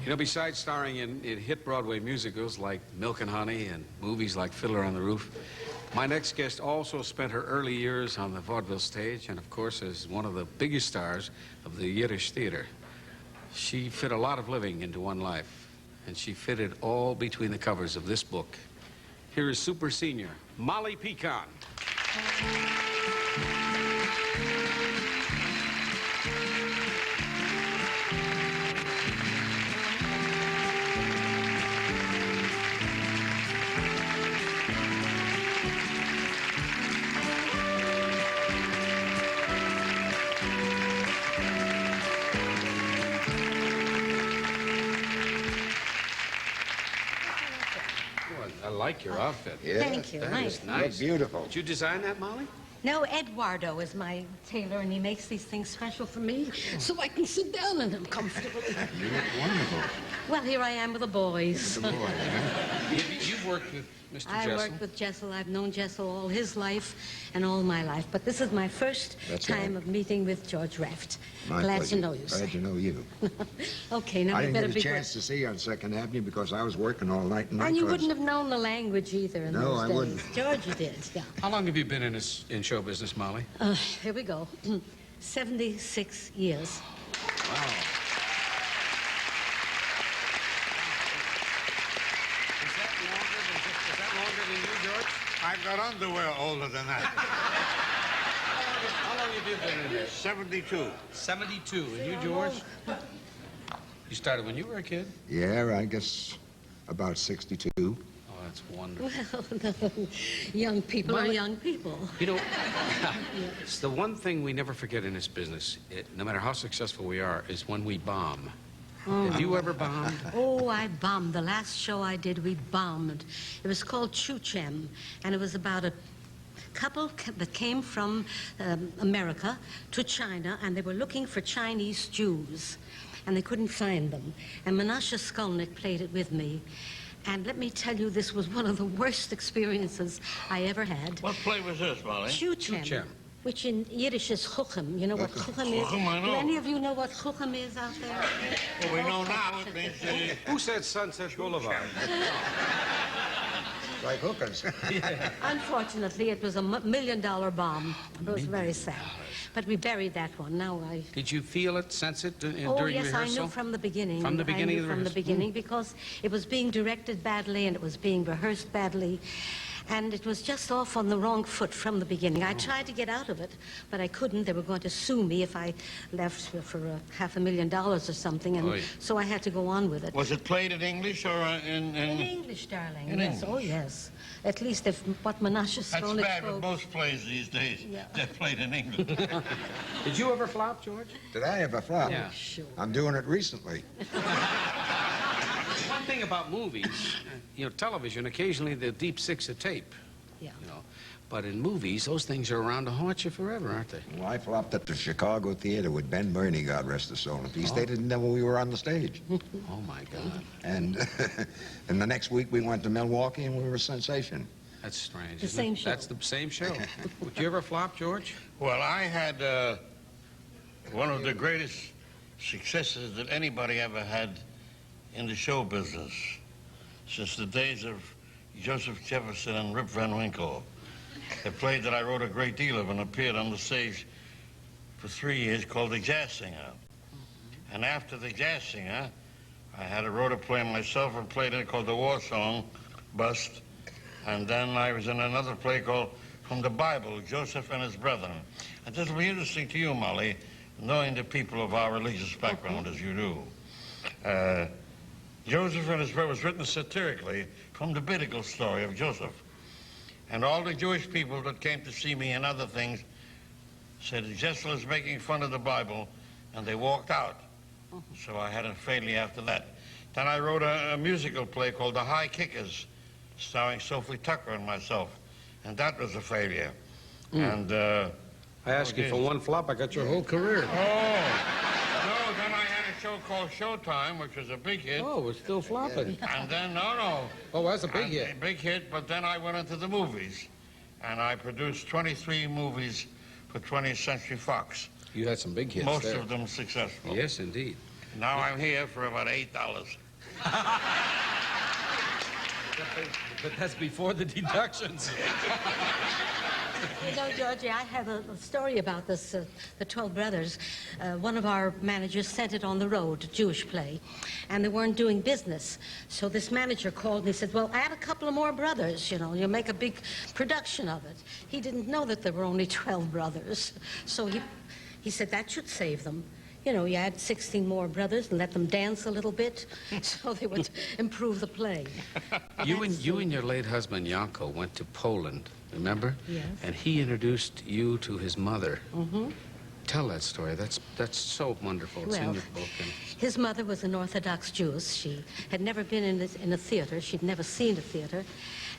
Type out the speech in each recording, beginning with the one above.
You know, besides starring in hit Broadway musicals like Milk and Honey and movies like Fiddler on the Roof, my next guest also spent her early years on the vaudeville stage and, of course, is one of the biggest stars of the Yiddish theater. She fit a lot of living into one life, and she fit it all between the covers of this book. Here is super senior Molly Picon. I like your outfit. Yeah. Thank you. That is nice. That's beautiful. Did you design that, Molly? No, Eduardo is my tailor, and he makes these things special for me so I can sit down in them comfortably. You look wonderful. Well, here I am with the boys. The boy, huh? You've worked with Mr. I Jessel. worked with Jessel. I've known Jessel all his life and all my life. But this is my first That's time right. of meeting with George Raft. My Glad pleasure. to know you, sir. Glad to know you. Okay, now I we didn't better get a be chance to see you on 2nd Avenue because I was working all night and And you nightclubs. wouldn't have known the language either in No, those I days. wouldn't. George did, yeah. How long have you been in show business, Molly? Here we go. 76 years. Wow. Is that longer than you, George? I've got underwear older than that. How long have you been in there? 72. 72. And you, George? You started when you were a kid? Yeah, I guess about 62. Oh, that's wonderful. Well, no, young people are Molly- young people. You know, it's the one thing we never forget in this business, no matter how successful we are, is when we bomb. Have you ever bombed? Oh, I bombed. The last show I did, we bombed. It was called Chuchem, and it was about a couple that came from America to China, and they were looking for Chinese Jews, and they couldn't find them. And Menashe Skolnick played it with me. And let me tell you, this was one of the worst experiences I ever had. What play was this, Molly? Chuchem. Which in Yiddish is chuchem. You know what chuchem is? Chuchem, I know. Do any of you know what chuchem is out there? Well, we know now it means... Who said Sunset Boulevard? Like hookers. Unfortunately, it was a $1 million bomb. It was very sad. But we buried that one. Now I... Did you feel it, sense it during Oh, yes, rehearsal? I knew from the beginning. From the beginning I of knew the from the rehearsal? beginning because it was being directed badly and it was being rehearsed badly. And it was just off on the wrong foot from the beginning. I tried to get out of it, but I couldn't. They were going to sue me if I left for $500,000 or something, and Oy. so I had to go on with it. Was it played in English or In English, darling. In Yes, English. oh yes. At least if what Menashe That's Skolnick bad with spoke. most plays these days. Yeah. They're played in English. Did you ever flop, George? Did I ever flop? Yeah. Sure. I'm doing it recently. One thing about movies, you know, television, occasionally the deep six a tape, Yeah. you know. But in movies, those things are around to haunt you forever, aren't they? Well, I flopped at the Chicago Theater with Ben Burney, God rest his soul in peace. They didn't know we were on the stage. Oh, my God. And and the next week we went to Milwaukee and we were a sensation. That's strange. The isn't it? same show. That's the same show. Would you ever flop, George? Well, I had one of the greatest successes that anybody ever had in the show business since the days of Joseph Jefferson and Rip Van Winkle. A play that I wrote a great deal of and appeared on the stage for 3 years called The Jazz Singer. And after The Jazz Singer, I wrote a play myself and played it called The War Song, Bust. And then I was in another play called From the Bible, Joseph and His Brethren. And this will be interesting to you, Molly, knowing the people of our religious background as you do. Joseph and His Brethren was written satirically from the biblical story of Joseph. And all the Jewish people that came to see me and other things said, Jessel is making fun of the Bible, and they walked out. So I had a failure after that. Then I wrote a musical play called The High Kickers, starring Sophie Tucker and myself, and that was a failure. And I asked you for one flop, I got your whole career. no, then I had a show called Showtime, which was a big hit. Oh, we're still flopping. And then, no. Oh, that's a big And hit. a big hit, but then I went into the movies, and I produced 23 movies for 20th Century Fox. You had some big hits Most there. of them successful. Yes, indeed. Now I'm here for about $8. But that's before the deductions. You know, Georgie, I have a story about this, the 12 Brothers. One of our managers sent it on the road, a Jewish play, and they weren't doing business. So this manager called and he said, well, add a couple of more brothers, you know, you'll make a big production of it. He didn't know that there were only 12 brothers. So he said, that should save them. You know, you add 16 more brothers and let them dance a little bit so they would improve the play. You and your late husband, Yanko, went to Poland, remember? Yes. And he introduced you to his mother. Mm-hmm. Tell that story. That's so wonderful. It's in your book. And His mother was an Orthodox Jewess. She had never been in a theater. She'd never seen a theater,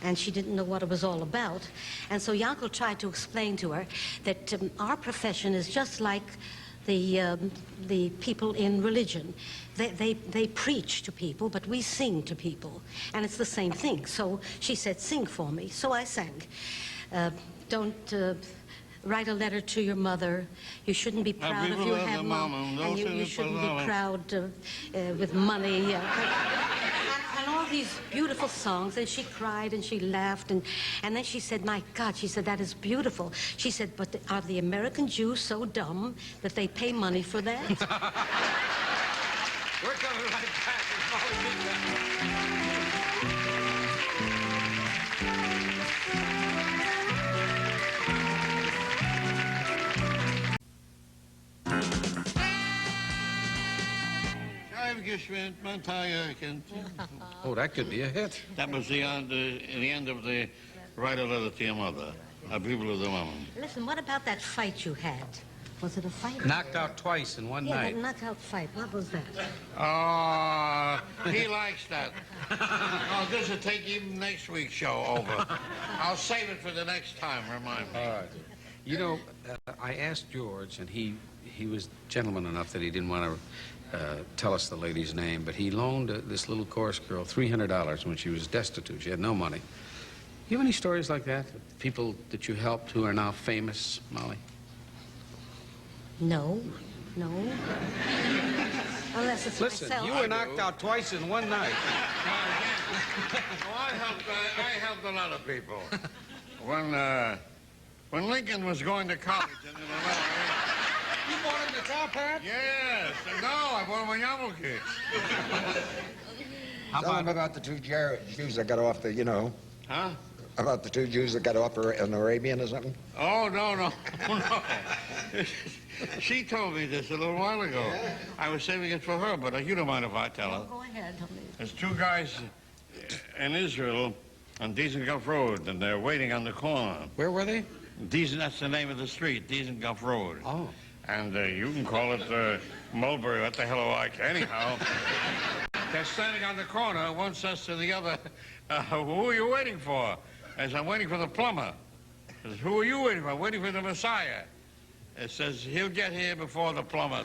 and she didn't know what it was all about. And so Yanko tried to explain to her that our profession is just like the people in religion. They preach to people, but we sing to people, and it's the same thing. So she said, sing for me. So I sang. Don't write a letter to your mother. You shouldn't be proud if you have mom, and you shouldn't be proud with money. And all these beautiful songs, and she cried and she laughed, and then she said, my God, she said, that is beautiful. She said, but are the American Jews so dumb that they pay money for that? we're coming right back. It's Molly Picon. Oh, that could be a hit. That was the end of the Write a Letter to Your Mother, a People of the Woman. Listen, what about that fight you had? Was it a fight? Knocked out twice in one night. Yeah, that knockout fight. What was that? Oh, he likes that. Oh, this will take even next week's show over. I'll save it for the next time, remind me. All right. You know, I asked George, and he was gentleman enough that he didn't want to tell us the lady's name, but he loaned this little chorus girl $300 when she was destitute. She had no money. You have any stories like that? People that you helped who are now famous, Molly? No. Unless it's Listen, myself. you were knocked out twice in one night. Oh, I helped a lot of people. When Lincoln was going to college in Illinois. You bought him the top hat? Yes. No, I bought him a yarmulke. Tell him about the two Jews that got off the, you know. Huh? About the two Jews that got off an Arabian or something? Oh, no. She told me this a little while ago. I was saving it for her, but you don't mind if I tell her. Go ahead, honey. There's two guys in Israel on Dizengoff Road, and they're waiting on the corner. Where were they? That's the name of the street, Dizengoff Road. Oh. And you can call it Mulberry, what the hell do I care? Anyhow, they're standing on the corner. One says to the other, who are you waiting for? I says, I'm waiting for the plumber. He says, who are you waiting for? I'm waiting for the Messiah. It says, he'll get here before the plumber.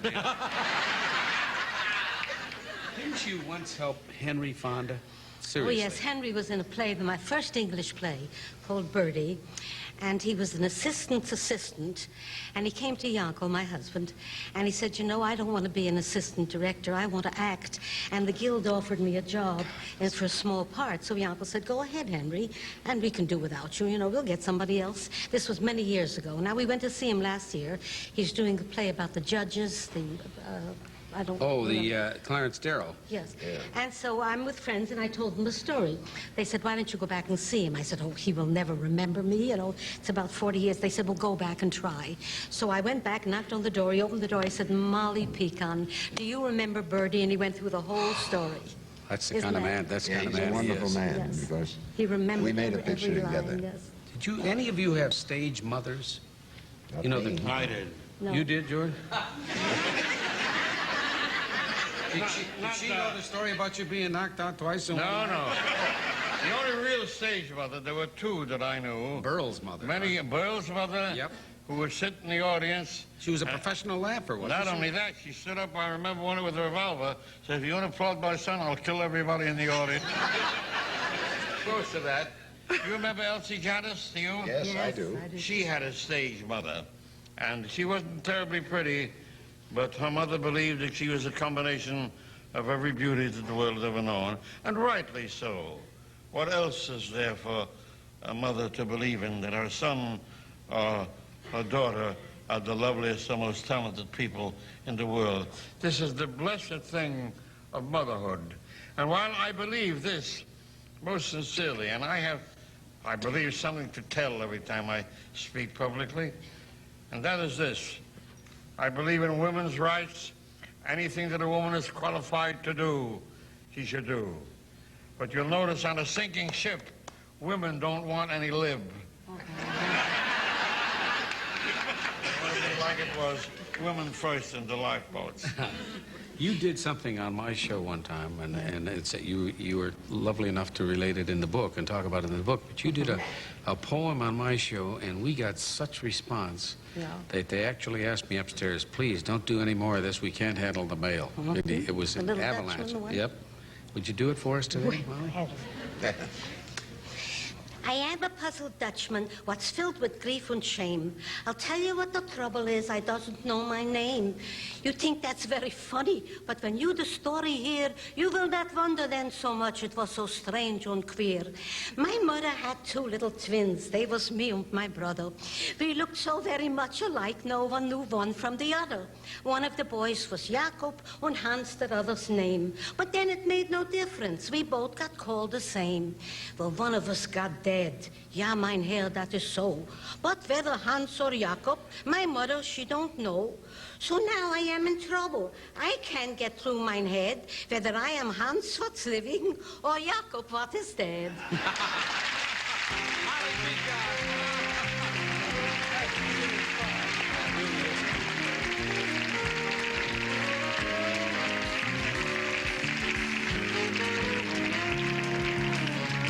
Didn't you once help Henry Fonda? Seriously. Oh, yes, Henry was in a play, my first English play, called Birdie, and he was an assistant, and he came to Yanko, my husband, and he said, you know, I don't want to be an assistant director, I want to act, and the Guild offered me a job, and it's for a small part, so Yanko said, go ahead, Henry, and we can do without you, you know, we'll get somebody else. This was many years ago. Now, we went to see him last year. He's doing a play about the judges, I don't Oh, remember. the Clarence Darrow. Yes. Yeah. And so I'm with friends, and I told them the story. They said, why don't you go back and see him? I said, oh, he will never remember me. You know, it's about 40 years. They said, well, go back and try. So I went back, knocked on the door. He opened the door. I said, Molly Picon, do you remember Birdie? And he went through the whole story. That's the Isn't kind of that- man. That's the kind of He's a man wonderful he is. man Yes. because He remembered we made a every picture line, together. yes. Did you? Any of you have stage mothers? Not You know me. the. I did. No. You did, George? Did she Not, know the story about you being knocked out twice in one No, night? no. The only real stage mother, there were two that I knew. Burl's mother. Burl's mother, Yep. who would sit in the audience. She was a professional laugher, wasn't Not she? only that, she stood up, I remember one with a revolver, said, if you want to applaud my son, I'll kill everybody in the audience. Close to that. You remember Elsie Janis, do you? Yes, I do. I do. She had a stage mother, and she wasn't terribly pretty, But her mother believed that she was a combination of every beauty that the world has ever known, and rightly so. What else is there for a mother to believe in, that her son or her daughter are the loveliest or most talented people in the world? This is the blessed thing of motherhood. And while I believe this most sincerely, and I believe something to tell every time I speak publicly, and that is this: I believe in women's rights. Anything that a woman is qualified to do, she should do. But you'll notice on a sinking ship, women don't want any lib. Like it was women first in the lifeboats. You did something on my show one time, and it's you were lovely enough to relate it in the book and talk about it in the book. But you did a poem on my show, and we got such response that they actually asked me upstairs, please don't do any more of this. We can't handle the mail. It was an avalanche. Yep. Would you do it for us today, Molly? I am a puzzled Dutchman, what's filled with grief and shame. I'll tell you what the trouble is, I doesn't know my name. You think that's very funny, but when you the story hear, you will not wonder then so much it was so strange and queer. My mother had two little twins, they was me and my brother. We looked so very much alike, no one knew one from the other. One of the boys was Jacob and Hans the other's name. But then it made no difference, we both got called the same. Well, one of us got dead. Ja, mein Herr, that is so. But whether Hans or Jacob, my mother, she don't know. So now I am in trouble. I can't get through mein head whether I am Hans what's living or Jacob what is dead.